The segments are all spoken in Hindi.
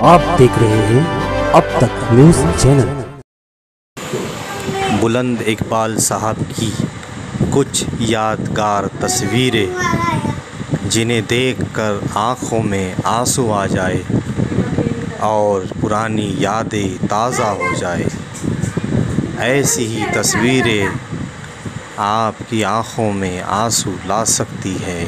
आप देख रहे हैं अब तक न्यूज़ चैनल। बुलंद इकबाल साहब की कुछ यादगार तस्वीरें जिन्हें देखकर आँखों में आंसू आ जाए और पुरानी यादें ताज़ा हो जाए। ऐसी ही तस्वीरें आपकी आँखों में आंसू ला सकती है।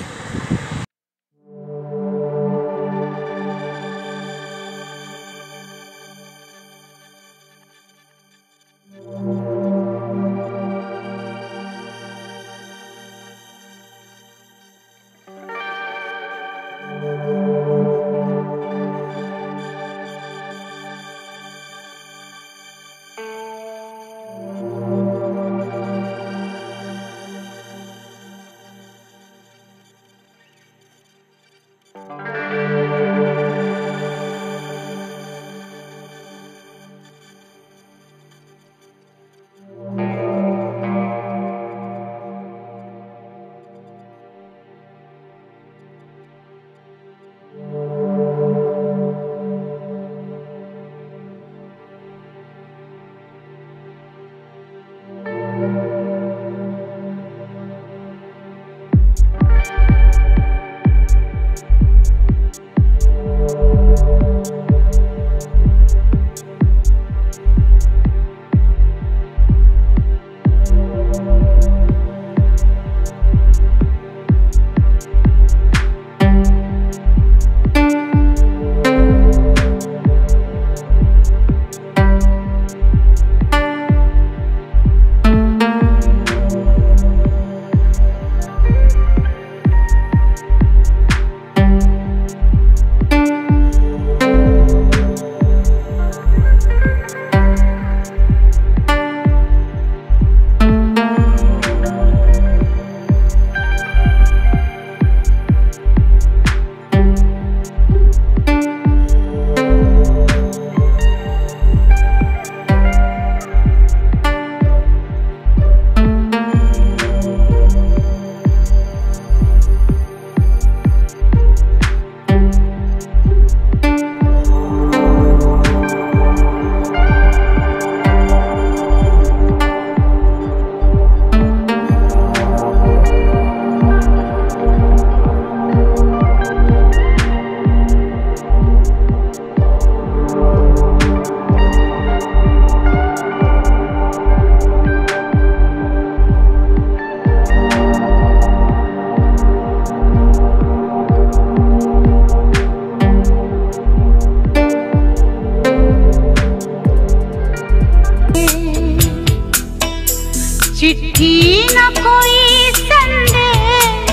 चिट्ठी न कोई संदेश,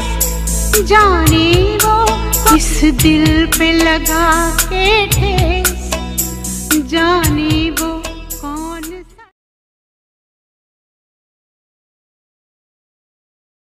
जाने वो इस दिल पे लगा के ठेस, जाने वो